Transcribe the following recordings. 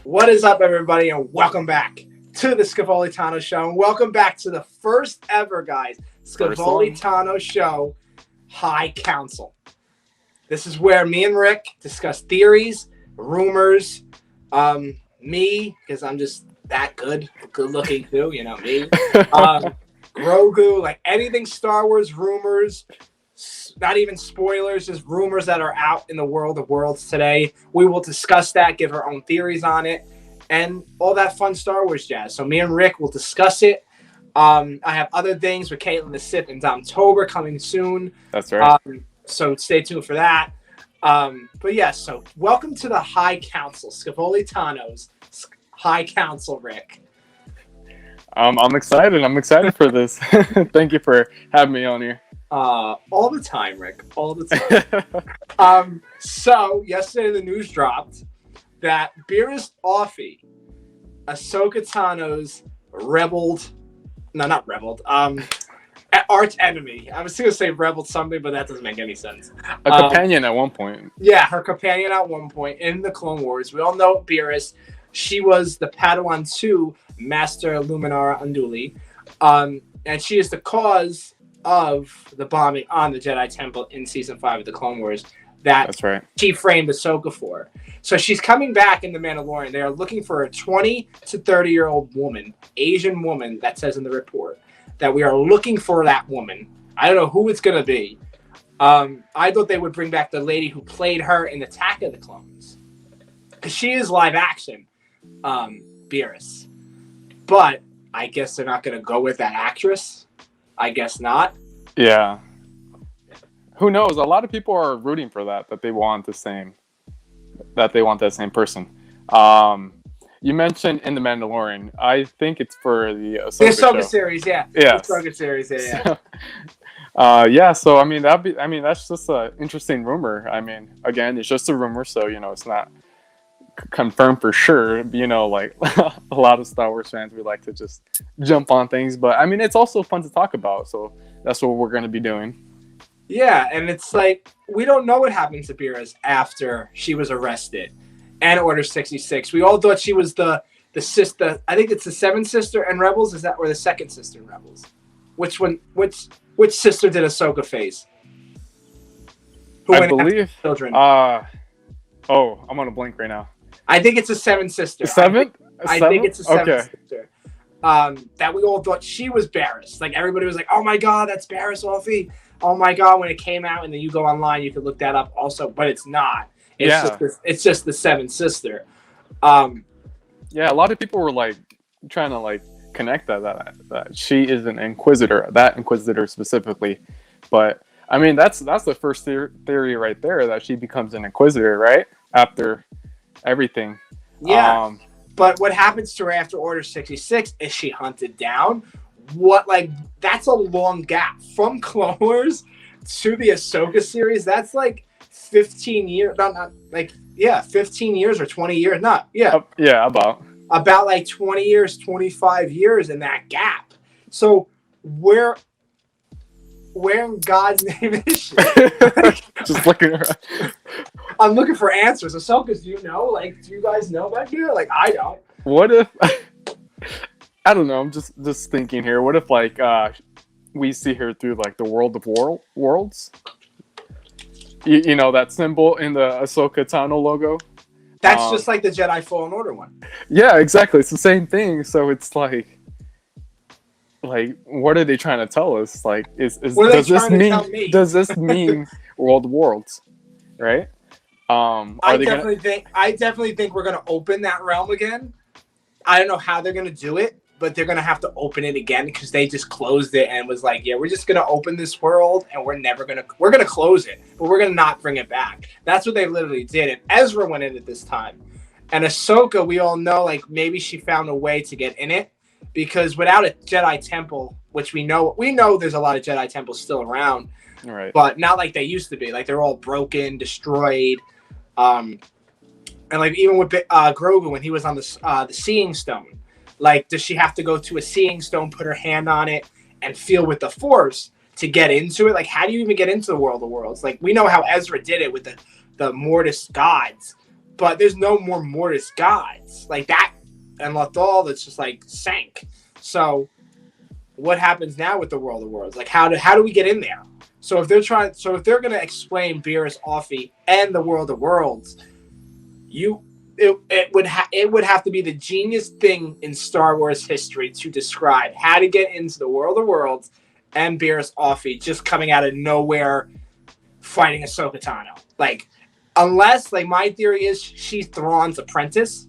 What is up, everybody, and welcome back to the Scevoli Tano Show. And welcome back to the first ever, guys, Scevoli Tano Show High Council. This is where me and Rick discuss theories, rumors, me, because I'm just that good looking too, you know, me. Grogu, like anything Star Wars rumors, not even spoilers, just rumors that are out in the world of worlds today. We will discuss that, give our own theories on it, and all that fun Star Wars jazz. So me and Rick will discuss it. I have other things with Caitlin the Sith and Domtober coming soon. That's right. So stay tuned for that. But yes, so welcome to the High Council, Scevoli Tano's High Council, Rick. I'm excited. I'm excited for this. Thank you for having me on here. All the time, Rick. All the time. So yesterday the news dropped that Beerus Offee, Ahsoka Tano's arch enemy. I was going to say rebelled something, but that doesn't make any sense. A companion at one point. Yeah, her companion at one point in the Clone Wars. We all know Beerus. She was the Padawan to Master Luminara Unduli. And she is the cause of the bombing on the Jedi Temple in Season 5 of the Clone Wars. That's right. She framed Ahsoka for. So she's coming back in The Mandalorian. They are looking for a 20 to 30-year-old woman, Asian woman, that says in the report, that we are looking for that woman. I don't know who it's going to be. I thought they would bring back the lady who played her in Attack of the Clones. Because she is live action, Beerus. But I guess they're not going to go with that actress. I guess not. Yeah. Who knows? A lot of people are rooting for that they want that same person. You mentioned in The Mandalorian. I think it's for the Ahsoka series, yeah. Yeah. Ahsoka series, yeah. So I mean that's just an interesting rumor. I mean, again, it's just a rumor, so it's not confirmed for sure. Like a lot of Star Wars fans, we like to just jump on things, but I mean, it's also fun to talk about. So that's what we're going to be doing. Yeah, and it's like we don't know what happened to Beerus after she was arrested and Order 66. We all thought she was the sister. I think it's the seventh sister in Rebels. Is that or the second sister in Rebels? Which one? Which sister did Ahsoka face? I believe children. I'm on a blink right now. I think it's a seventh sister. Seventh? I think it's a seventh sister. That we all thought she was Beerus. Like everybody was like, "Oh my God, that's Beerus Offee." Oh my God, when it came out, and then you go online, you could look that up also, but it's not. It's just the seventh sister. Yeah, a lot of people were like trying to like connect that she is an Inquisitor, that Inquisitor specifically. But I mean, that's the first theory right there, that she becomes an Inquisitor, right? After everything. Yeah. But what happens to her after Order 66? Is she hunted down? That's a long gap from Clone Wars to the Ahsoka series. That's like 15 years. 15 years or 20 years. About like 20 years, 25 years in that gap. So where in God's name is she? Just looking around. I'm looking for answers. Ahsoka, do you know? Like, do you guys know about here? Like, I don't. What if... I don't know. I'm just thinking here. What if we see her through like the world of worlds? You know that symbol in the Ahsoka Tano logo? That's just like the Jedi Fallen Order one. Yeah, exactly. It's the same thing. So it's like what are they trying to tell us? Like, does this mean world of worlds? Right? I definitely think we're gonna open that realm again. I don't know how they're gonna do it, but they're gonna have to open it again because they just closed it and was like, yeah, we're just gonna open this world and we're gonna close it, but we're gonna not bring it back. That's what they literally did. And Ezra went in it this time. And Ahsoka, we all know, like maybe she found a way to get in it because without a Jedi temple, which we know there's a lot of Jedi temples still around, right? But not like they used to be. Like they're all broken, destroyed. And like even with Grogu when he was on the Seeing Stone, like does she have to go to a Seeing Stone, put her hand on it, and feel with the Force to get into it? Like how do you even get into the world of worlds? Like we know how Ezra did it with the Mortis gods, but there's no more Mortis gods like that, and Lothal that's just like sank. So what happens now with the World of Worlds? Like how do we get in there? So if they're gonna explain Beerus, Offie, and the World of Worlds, it would have to be the genius thing in Star Wars history to describe how to get into the World of Worlds and Beerus, Offie just coming out of nowhere fighting Ahsoka Tano. Like, unless, like, my theory is she's Thrawn's apprentice,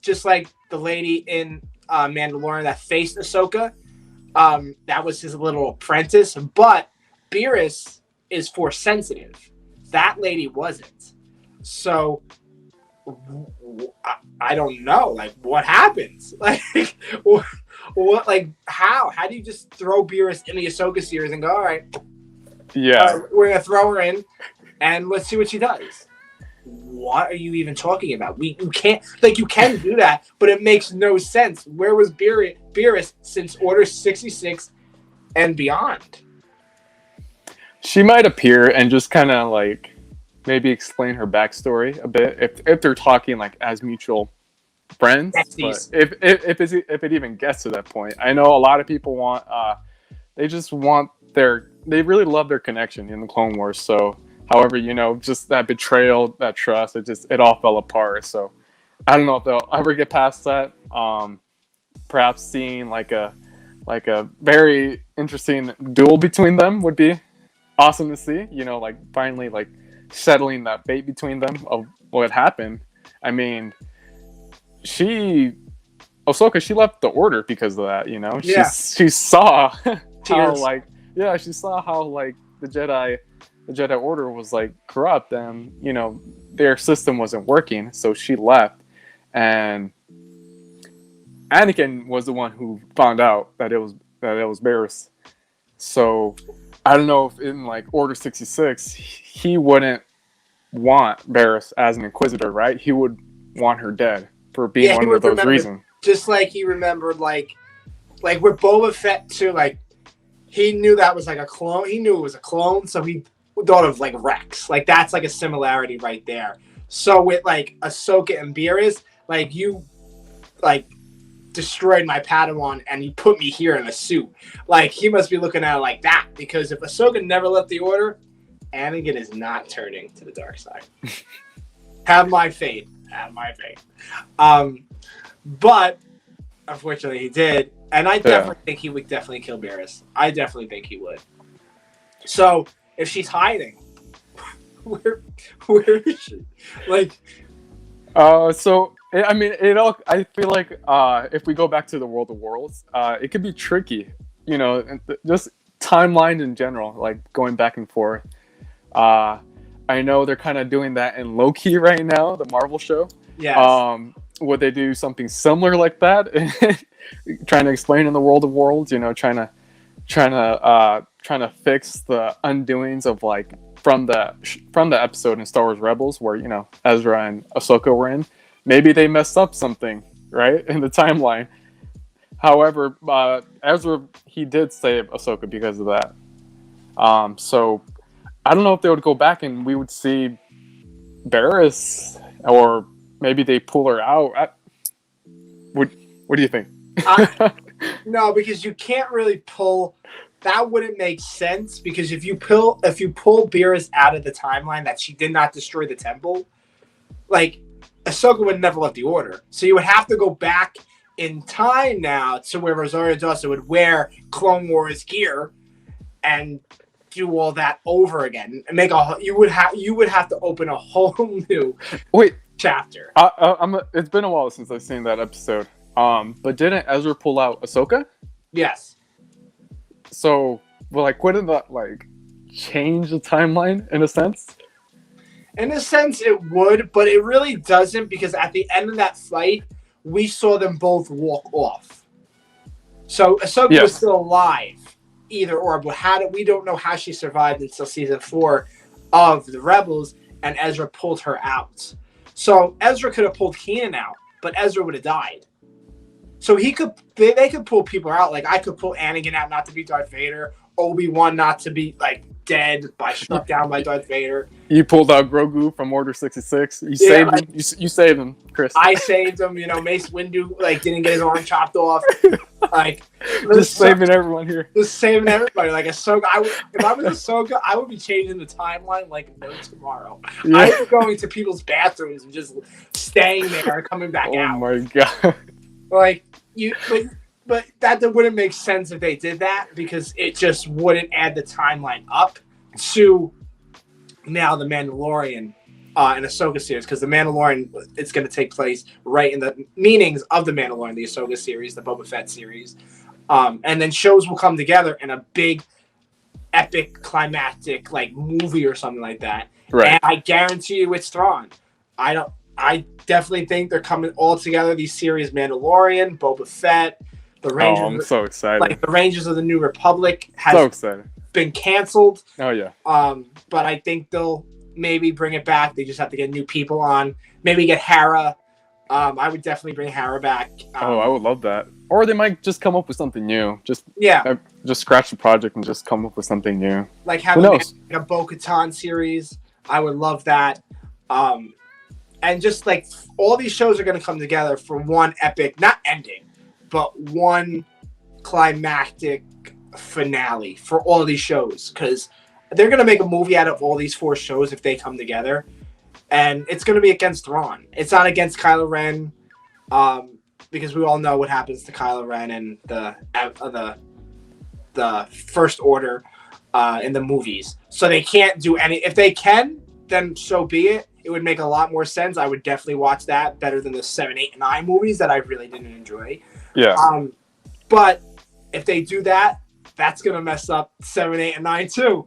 just like the lady in Mandalorian that faced Ahsoka. That was his little apprentice, but Beerus is Force sensitive. That lady wasn't. So I don't know, like, what happens? Like, what, like, how do you just throw Beerus in the Ahsoka series and go, all right, we're gonna throw her in and let's see what she does? What are you even talking about? You can't, like, you can do that, but it makes no sense. Where was Beerus since Order 66 and beyond? She might appear and just kind of like maybe explain her backstory a bit if they're talking like as mutual friends. But if it even gets to that point, I know a lot of people want they really love their connection in the Clone Wars. So, however, just that betrayal, that trust, it all fell apart. So, I don't know if they'll ever get past that. Perhaps seeing like a very interesting duel between them would be awesome to see. Like finally like settling that fate between them of what happened. I mean, Ahsoka, she left the Order because of that. Yeah. She saw how she saw how like the Jedi Order was like corrupt, and their system wasn't working, so she left. And Anakin was the one who found out that it was Barriss. So I don't know if in like Order 66 he wouldn't want Barriss as an Inquisitor, right? He would want her dead for being one of those reasons. Just like he remembered like with Boba Fett too, like he knew that was like a clone. He knew it was a clone, so he thought of like Rex. Like that's like a similarity right there. So with like Ahsoka and Beerus, like you like destroyed my Padawan and you put me here in a suit. Like he must be looking at it like that, because if Ahsoka never left the Order, Anakin is not turning to the dark side. Have my faith. But unfortunately he did, and I definitely think he would definitely kill Barriss. I definitely think he would. So if she's hiding, where is she? Like, so I mean, I feel like if we go back to the World of Worlds, it could be tricky. Just timeline in general, like going back and forth. I know they're kind of doing that in Loki right now, the Marvel show. Yes. Would they do something similar like that? Trying to explain in the World of Worlds, trying to fix the undoings of like from the episode in Star Wars Rebels where Ezra and Ahsoka were in. Maybe they messed up something, right, in the timeline. However, Ezra, he did save Ahsoka because of that. So I don't know if they would go back and we would see Barriss, or maybe they pull her out. What do you think? No, because you can't really pull. That wouldn't make sense, because if you pull Beerus out of the timeline that she did not destroy the temple, like Ahsoka would never left the Order. So you would have to go back in time now to where Rosario Dawson would wear Clone Wars gear and do all that over again and you would have to open a whole new chapter. It's been a while since I've seen that episode. But didn't Ezra pull out Ahsoka? Yes. So, wouldn't that change the timeline in a sense? In a sense, it would, but it really doesn't, because at the end of that fight, we saw them both walk off. So Ahsoka was still alive, either or, but we don't know how she survived until season 4 of the Rebels, and Ezra pulled her out. So Ezra could have pulled Kanan out, but Ezra would have died. So they could pull people out. Like I could pull Anakin out not to be Darth Vader, Obi-Wan not to be dead struck down by Darth Vader. You pulled out Grogu from Order 66. You Yeah, saved him. You saved him, Chris. I saved him. Mace Windu like didn't get his arm chopped off. Like Just saving everyone here. Just saving everybody. Like Ahsoka, if I was Ahsoka, I would be changing the timeline like no tomorrow. Yeah. I would be going to people's bathrooms and just staying there and coming back out. Oh my god. Like but that wouldn't make sense if they did that because it just wouldn't add the timeline up to now the Mandalorian and Ahsoka series, because the Mandalorian, it's going to take place right in the meanings of the Mandalorian, the Ahsoka series, the Boba Fett series, and then shows will come together in a big, epic, climactic like movie or something like that. Right. And I guarantee you, it's Thrawn. I definitely think they're coming all together. These series, Mandalorian, Boba Fett, the Rangers. Oh, I'm so excited. Like the Rangers of the New Republic has so excited. Been canceled. Oh yeah. But I think they'll maybe bring it back. They just have to get new people on. Maybe get Hera. I would definitely bring Hera back. I would love that. Or they might just come up with something new. Just scratch the project and just come up with something new. Like have a Bo-Katan series. I would love that. And just like all these shows are going to come together for one epic, not ending, but one climactic finale for all of these shows, because they're going to make a movie out of all these 4 shows if they come together, and it's going to be against Thrawn. It's not against Kylo Ren, because we all know what happens to Kylo Ren in the First Order in the movies. So they can't do any. If they can, then so be it. It would make a lot more sense. I would definitely watch that better than the 7, 8, and 9 movies that I really didn't enjoy. Yeah. But if they do that, that's going to mess up 7, 8, and 9 too.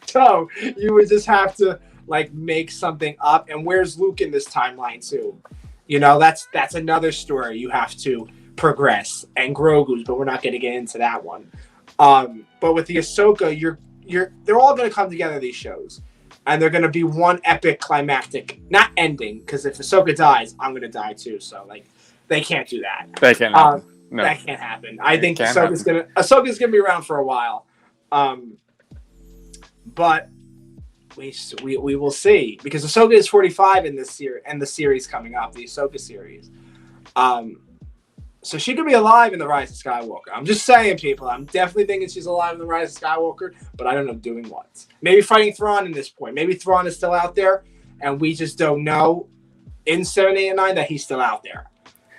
So you would just have to like make something up. And where's Luke in this timeline too? That's another story you have to progress, and Grogu's, but we're not going to get into that one. But with the Ahsoka, they're all going to come together, these shows, and they're going to be one epic climactic, not ending, because if Ahsoka dies, I'm going to die too. So like they can't do that. They can't happen. No. That can't happen. I think Ahsoka's gonna be around for a while, but we will see, because Ahsoka is 45 in this series and the series coming up, the Ahsoka series. So she could be alive in the Rise of Skywalker. I'm just saying, people. I'm definitely thinking she's alive in the Rise of Skywalker, but I don't know doing what. Maybe fighting Thrawn in this point. Maybe Thrawn is still out there, and we just don't know in 7, 8, and 9 that he's still out there,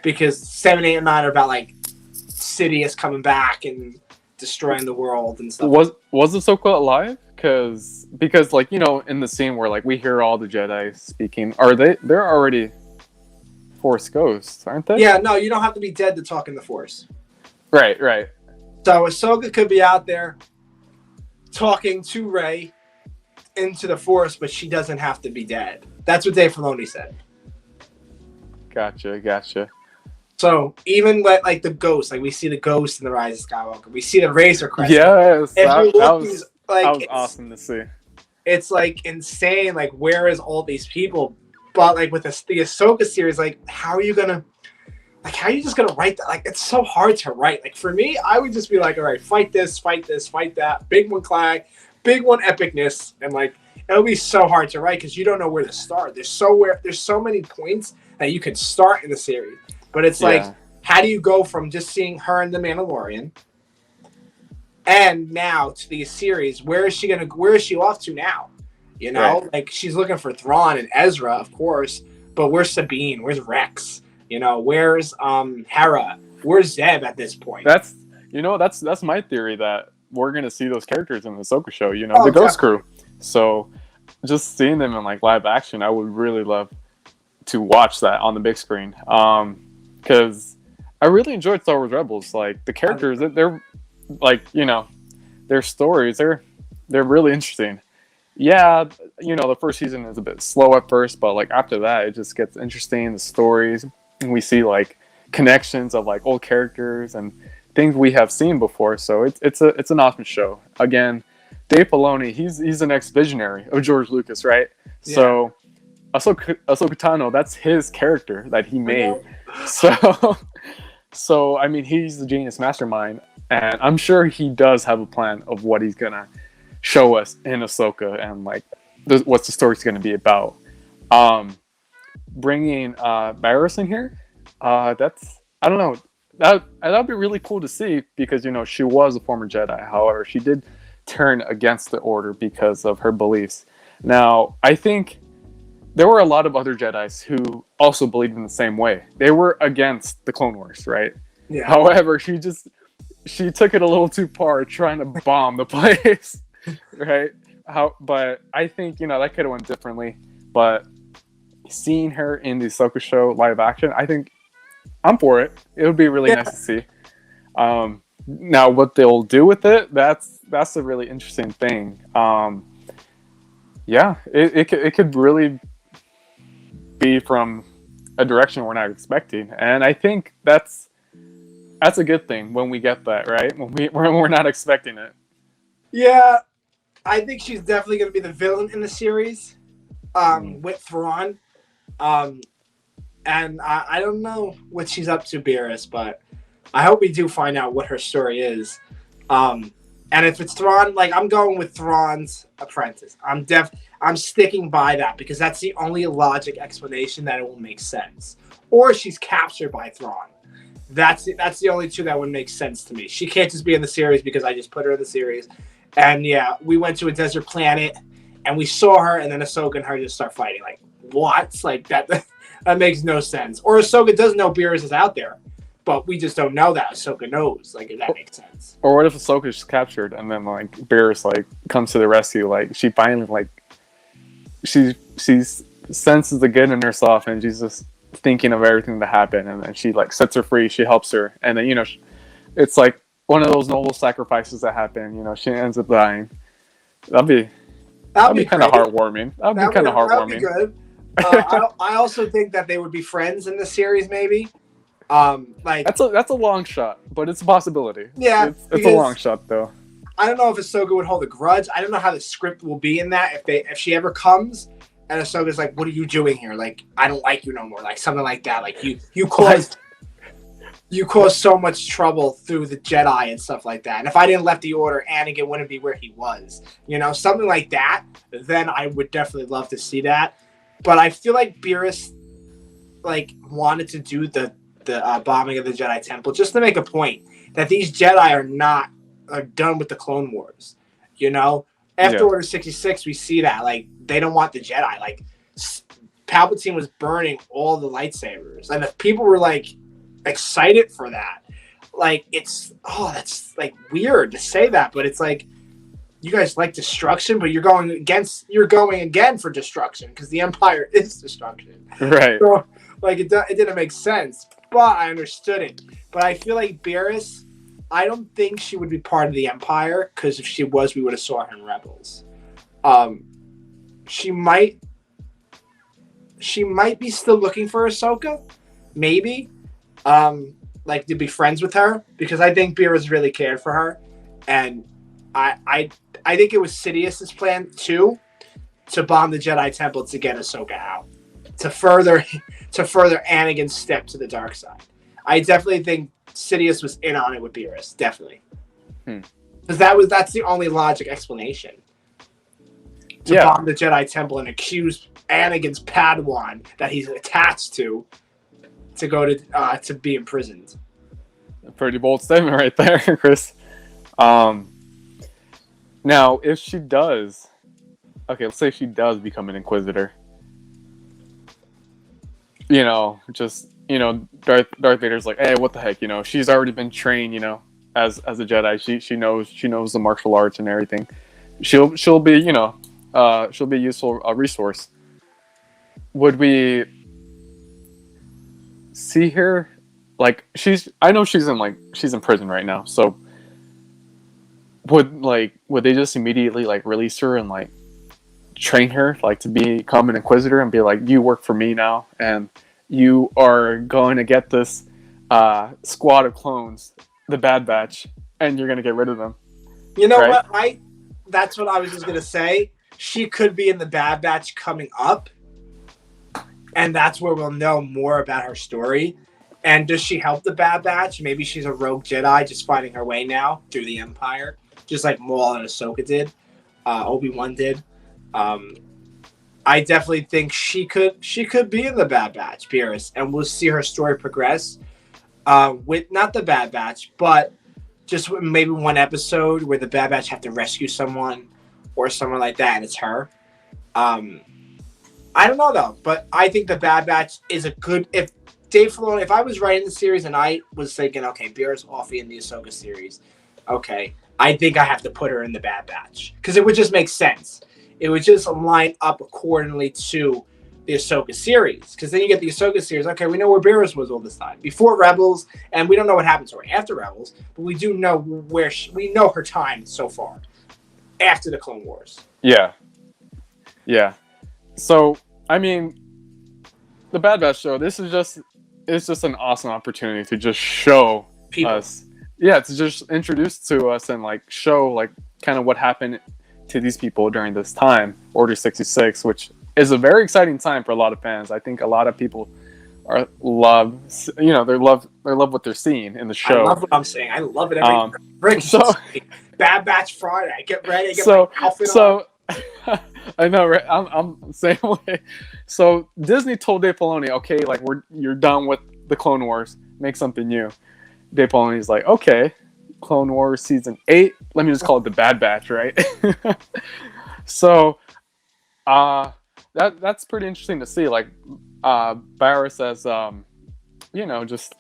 because 7, 8, and 9 are about like Sidious coming back and destroying the world and stuff. Was Ahsoka alive? Because like, in the scene where like we hear all the Jedi speaking, they're already Force ghosts, aren't they? Yeah, no, you don't have to be dead to talk in the Force. Right. So Ahsoka could be out there talking to Rey into the Force, but she doesn't have to be dead. That's what Dave Filoni said. Gotcha. So even like the ghost, like we see the ghost in the Rise of Skywalker, we see the Razor Crest. Yes, that was awesome to see. It's like insane. Like, where is all these people? But like with the Ahsoka series, like how are you just gonna write that? Like, it's so hard to write. Like for me, I would just be like, all right, fight this, fight that, big one clag, big one epicness, and like it'll be so hard to write because you don't know where to start. There's so many points that you could start in the series. But it's like, how do you go from just seeing her in The Mandalorian and now to the series? Where is she off to now? Right. Like she's looking for Thrawn and Ezra, of course, but where's Sabine? Where's Rex? Where's Hera? Where's Zeb at this point? That's my theory, that we're gonna see those characters in the Ahsoka show, the Ghost Crew. So just seeing them in like live action, I would really love to watch that on the big screen. Because I really enjoyed Star Wars Rebels. Like the characters, they're like, their stories, they're really interesting. Yeah, the first season is a bit slow at first, but like after that, it just gets interesting. The stories, and we see like connections of like old characters and things we have seen before. So it's an awesome show. Again, Dave Filoni, he's the next visionary of George Lucas, right? Yeah. So Ahsoka Tano, that's his character that he made. So I mean, he's the genius mastermind, and I'm sure he does have a plan of what he's gonna show us in Ahsoka, and like what's the story's going to be about. Um, Bringing Barris in here, that's, I don't know, that'd be really cool to see, because she was a former Jedi. However, she did turn against the Order because of her beliefs. Now, I think there were a lot of other Jedis who also believed in the same way. They were against the Clone Wars, right? Yeah. However, she took it a little too far, trying to bomb the place, right? But I think that could have went differently. But seeing her in the Ahsoka show live action, I think I'm for it. It would be really nice to see. Now, what they'll do with it, that's a really interesting thing. Yeah, it could really be from a direction we're not expecting, and I think that's a good thing when we get that, right? When we're not expecting it. Yeah, I think she's definitely going to be the villain in the series, with Thrawn. And I don't know what she's up to, Beerus, but I hope we do find out what her story is. And if it's Thrawn, I'm going with Thrawn's apprentice. I'm sticking by that, because that's the only logic explanation that it will make sense. Or she's captured by Thrawn. That's the only two that would make sense to me. She can't just be in the series because I just put her in the series. And yeah, we went to a desert planet and we saw her, and then Ahsoka and her just start fighting. What? That makes no sense. Or Ahsoka does know Beerus is out there, but we just don't know that Ahsoka knows. If that makes sense. Or what if Ahsoka's just captured, and then Beerus comes to the rescue? She finally she senses the good in herself, and she's just thinking of everything that happened, and then she sets her free. She helps her, and then it's one of those noble sacrifices that happen. She ends up dying. That'd be kind of heartwarming. That'd be kind of heartwarming. That'd be good. I also think that they would be friends in the series, maybe. That's a long shot, but it's a possibility. Yeah, it's a long shot though. I don't know if Ahsoka would hold a grudge. I don't know how the script will be in that. If she ever comes and Ahsoka's "What are you doing here? I don't like you no more." Something like that. You caused so much trouble through the Jedi and stuff like that. And if I didn't left the Order, Anakin wouldn't be where he was. Something like that. Then I would definitely love to see that. But I feel like Beerus wanted to do the bombing of the Jedi Temple just to make a point that these Jedi are done with the Clone Wars. After Order 66, we see that they don't want the Jedi. Palpatine was burning all the lightsabers, and if people were excited for that, that's weird to say that, but it's you guys like destruction, but you're going again for destruction, because the Empire is destruction, right? So it didn't make sense, but I understood it. But I feel like Beerus, I don't think she would be part of the Empire, because if she was, we would have saw her in Rebels. She might be still looking for Ahsoka, maybe, to be friends with her, because I think Beerus really cared for her, and I think it was Sidious's plan too, to bomb the Jedi Temple to get Ahsoka out, to further Anakin's step to the dark side. I definitely think Sidious was in on it with Beerus, definitely, because that's the only logic explanation. To bomb the Jedi Temple and accuse Anakin's Padawan that he's attached to go to be imprisoned. A pretty bold statement right there, Chris. Now, if she does, let's say she does become an Inquisitor. Darth Vader's hey, what the heck, she's already been trained, as a Jedi. She knows the martial arts and everything. She'll be, she'll be a useful resource. Would we see her I know she's in prison right now, so would they just immediately release her and train her to become an Inquisitor and be you work for me now, and you are going to get this squad of clones, the Bad Batch, and you're going to get rid of them? You know what? That's what I was just going to say. She could be in the Bad Batch coming up, and that's where we'll know more about her story. And does she help the Bad Batch? Maybe she's a rogue Jedi just finding her way now through the Empire, just like Maul and Ahsoka did, Obi-Wan did. I definitely think she could be in the Bad Batch, Beerus, and we'll see her story progress. With not the Bad Batch, but just maybe one episode where the Bad Batch have to rescue someone or someone like that, and it's her. Um, I don't know though, but I think the Bad Batch is a good. If Dave Filoni, if I was writing the series and I was thinking, okay, Beerus Offee in the Ahsoka series, okay, I think I have to put her in the Bad Batch because it would just make sense. It would just line up accordingly to the Ahsoka series. Because then you get the Ahsoka series. Okay, we know where Beerus was all this time before Rebels, and we don't know what happened to her after Rebels, but we do know where we know her time so far after the Clone Wars. Yeah, yeah. So I mean, the Bad Batch show. This is just it's just an awesome opportunity to just show People. us. Yeah, to just introduce to us and like show like kind of what happened to these people during this time, Order 66, which is a very exciting time for a lot of fans. I think a lot of people love what they're seeing in the show. I love what I'm saying. I love it every so Bad Batch Friday. I get ready. I get so my outfit on. I know, right? I'm the same way. So Disney told Dave Filoni, okay, like you're done with the Clone Wars, make something new. Dave Filoni's like, okay, Clone Wars season 8. Let me just call it the Bad Batch, right? So, that's pretty interesting to see. Like, Barris as just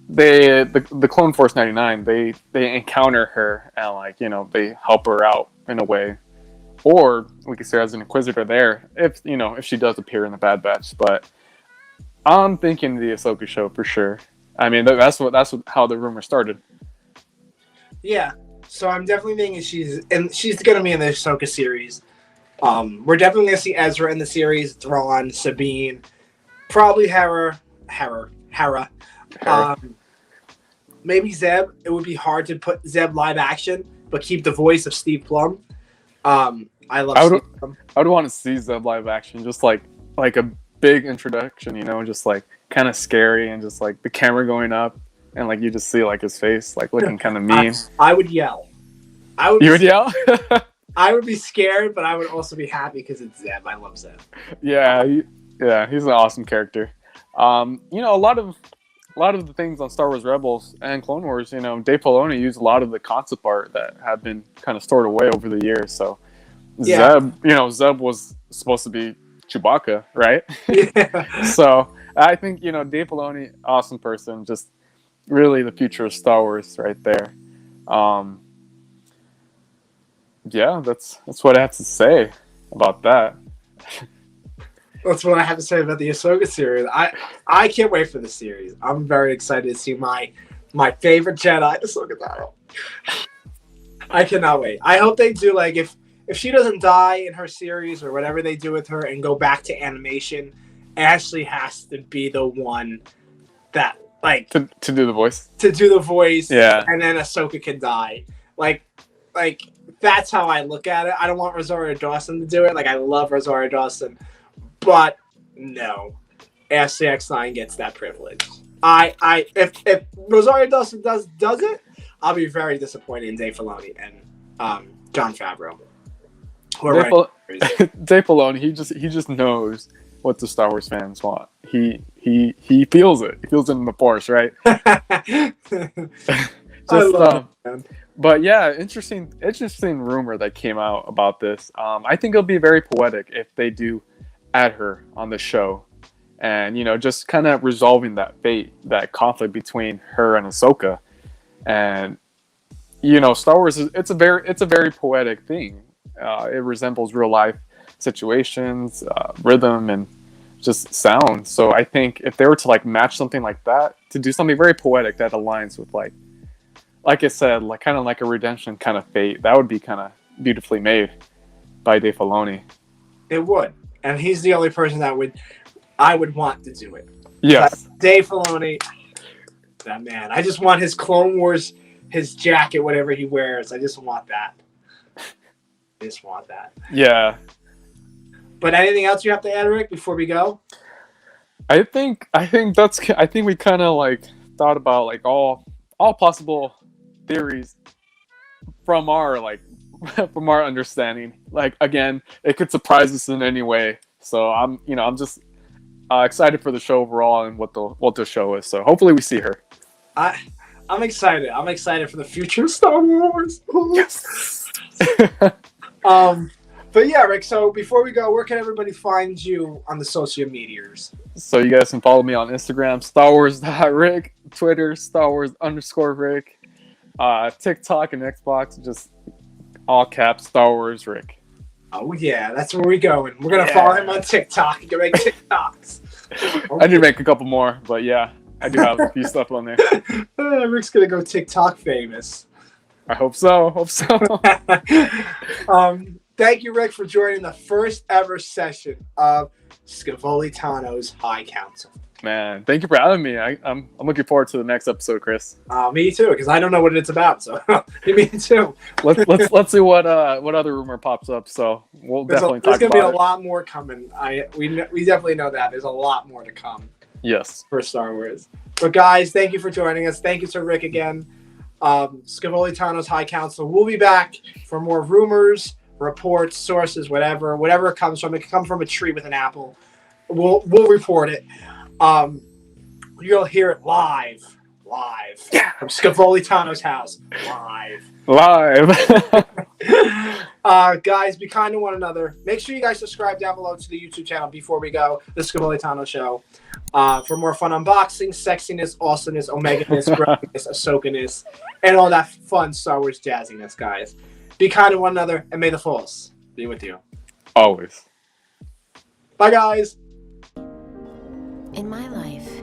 the Clone Force 99. They encounter her and like they help her out in a way, or we could say as an Inquisitor there if she does appear in the Bad Batch. But I'm thinking the Ahsoka show for sure. I mean, that's how the rumor started. Yeah, so I'm definitely thinking she's gonna be in the Ahsoka series. We're definitely gonna see Ezra in the series, Thrawn, Sabine, probably Hera. Maybe Zeb. It would be hard to put Zeb live action, but keep the voice of Steve Plum. I love Steve Plum. I would want to see Zeb live action, just like a big introduction, just like kind of scary and just like the camera going up and like you just see like his face like looking kind of mean. I would yell. You would yell? I would be scared, but I would also be happy because it's Zeb. I love Zeb. Yeah, he's an awesome character. A lot of the things on Star Wars Rebels and Clone Wars, Dave Filoni used a lot of the concept art that have been kind of stored away over the years. So yeah. Zeb was supposed to be Chewbacca, right? Yeah. So I think Dave Filoni, awesome person, just really the future of Star Wars right there. Yeah, that's what I have to say about that. That's what I have to say about the Ahsoka series. I can't wait for the series. I'm very excited to see my favorite Jedi, Ahsoka Tano. I cannot wait. I hope they do like if she doesn't die in her series or whatever they do with her and go back to animation, Ashley has to be the one that like to do the voice. To do the voice, yeah. And then Ahsoka can die. Like that's how I look at it. I don't want Rosario Dawson to do it. Like I love Rosario Dawson, but no, Ashley X9 gets that privilege. If Rosario Dawson does it, I'll be very disappointed in Dave Filoni and Jon Favreau. Dave Filoni, he just knows what the Star Wars fans want. He feels it. He feels it in the Force, right? I love it, man. But yeah, interesting rumor that came out about this. I think it'll be very poetic if they do add her on the show, and just kind of resolving that fate, that conflict between her and Ahsoka. And Star Wars it's a very poetic thing. It resembles real life situations, rhythm, and just sound. So I think if they were to like match something like that, to do something very poetic that aligns with like I said, like kind of like a redemption kind of fate, that would be kind of beautifully made by Dave Filoni. It would, and he's the only person that I would want to do it. Yes, Dave Filoni, that man. I just want his Clone Wars, his jacket, whatever he wears. I just want that. Yeah. But anything else you have to add, Rick, before we go? I think we kind of like thought about like all possible theories from our like from our understanding. Like again, it could surprise us in any way. So I'm just excited for the show overall and what the show is. So hopefully we see her. I'm excited. I'm excited for the future of Star Wars. Yes. But yeah, Rick. So before we go, where can everybody find you on the social medias? So you guys can follow me on Instagram, StarWars.Rick, Twitter, StarWars_Rick, TikTok and Xbox, just all caps Star Wars Rick. Oh yeah, that's where we going. We're gonna follow him on TikTok. You can make TikToks. I need to make a couple more, but yeah, I do have a few stuff on there. Rick's gonna go TikTok famous. I hope so. Thank you, Rick, for joining the first ever session of Scevoli Tano's High Council. Man, thank you for having me. I'm looking forward to the next episode, Chris. Me too, because I don't know what it's about. So me too. Let's see what other rumor pops up. So we'll definitely talk about it. There's gonna be a lot more coming. We definitely know that there's a lot more to come. Yes. For Star Wars. But guys, thank you for joining us. Thank you to Rick again. Scevoli Tano's High Council. We'll be back for more rumors, reports, sources, whatever it comes from. It can come from a tree with an apple. We'll report it. You'll hear it live from Scevoli Tano's house, live. Guys, be kind to one another. Make sure you guys subscribe down below to the YouTube channel before we go. The Scevoli Tano Show. For more fun unboxing, sexiness, awesomeness, omeganess, growiness, Ahsoka-ness, and all that fun Star Wars jazziness, guys. Be kind to one another, and may the Force be with you. Always. Bye, guys. In my life,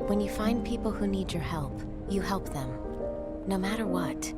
when you find people who need your help, you help them, no matter what.